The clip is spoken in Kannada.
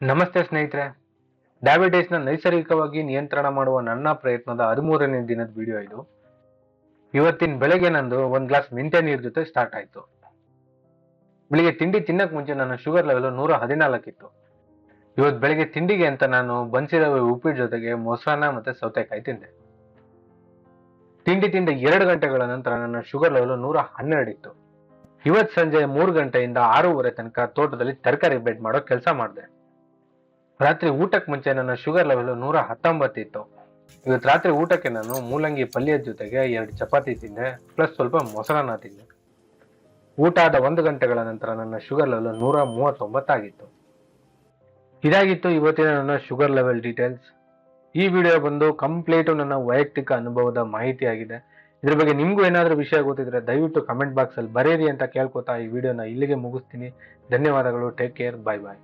ನಮಸ್ತೆ ಸ್ನೇಹಿತರೆ. ಡಯಾಬಿಟಿಸ್ನ ನೈಸರ್ಗಿಕವಾಗಿ ನಿಯಂತ್ರಣ ಮಾಡುವ ನನ್ನ ಪ್ರಯತ್ನದ 13ನೇ ದಿನದ ವಿಡಿಯೋ ಇದು. ಇವತ್ತಿನ ಬೆಳಗ್ಗೆ ನಂದು ಒಂದು ಗ್ಲಾಸ್ ಮೆಂತ್ಯ ನೀರ್ ಜೊತೆ ಸ್ಟಾರ್ಟ್ ಆಯ್ತು. ಬೆಳಿಗ್ಗೆ ತಿಂಡಿ ತಿನ್ನಕ್ ಮುಂಚೆ ನನ್ನ ಶುಗರ್ ಲೆವೆಲ್ 114 ಇತ್ತು. ಇವತ್ತು ಬೆಳಿಗ್ಗೆ ತಿಂಡಿಗೆ ಅಂತ ನಾನು ಬನ್ಸಿರವೆ ಉಪ್ಪಿಟ್ಟು ಜೊತೆಗೆ ಮೊಸರನ್ನ ಮತ್ತೆ ಸೌತೆಕಾಯಿ ತಿಂದೆ. ತಿಂಡಿ ತಿಂದ 2 ಗಂಟೆಗಳ ನಂತರ ನನ್ನ ಶುಗರ್ ಲೆವೆಲ್ 112 ಇತ್ತು. ಇವತ್ತು ಸಂಜೆ 3 ಗಂಟೆಯಿಂದ 6:30 ತನಕ ತೋಟದಲ್ಲಿ ತರಕಾರಿ ಬೆಡ್ ಮಾಡೋ ಕೆಲಸ ಮಾಡಿದೆ. ರಾತ್ರಿ ಊಟಕ್ಕೆ ಮುಂಚೆ ನನ್ನ ಶುಗರ್ ಲೆವೆಲ್ 119 ಇತ್ತು. ಇವತ್ತು ರಾತ್ರಿ ಊಟಕ್ಕೆ ನಾನು ಮೂಲಂಗಿ ಪಲ್ಯದ ಜೊತೆಗೆ 2 ಚಪಾತಿ ತಿಂದೆ, ಪ್ಲಸ್ ಸ್ವಲ್ಪ ಮೊಸರನ್ನ ತಿಂದೆ. ಊಟ ಆದ 1 ಗಂಟೆಗಳ ನಂತರ ನನ್ನ ಶುಗರ್ ಲೆವೆಲ್ 139 ಆಗಿತ್ತು. ಇದಾಗಿತ್ತು ಇವತ್ತಿನ ನನ್ನ ಶುಗರ್ ಲೆವೆಲ್ ಡೀಟೇಲ್ಸ್. ಈ ವಿಡಿಯೋ ಬಂದು ಕಂಪ್ಲೀಟ್ ನನ್ನ ವೈಯಕ್ತಿಕ ಅನುಭವದ ಮಾಹಿತಿ ಆಗಿದೆ. ಇದ್ರ ಬಗ್ಗೆ ನಿಮ್ಗೂ ಏನಾದ್ರೂ ವಿಷಯ ಗೊತ್ತಿದ್ರೆ ದಯವಿಟ್ಟು ಕಮೆಂಟ್ ಬಾಕ್ಸ್ ಅಲ್ಲಿ ಬರೆಯಿರಿ ಅಂತ ಕೇಳ್ಕೊತಾ ಈ ವಿಡಿಯೋನ ಇಲ್ಲಿಗೆ ಮುಗಿಸ್ತೀನಿ. ಧನ್ಯವಾದಗಳು. Take care. ಬಾಯ್ ಬಾಯ್.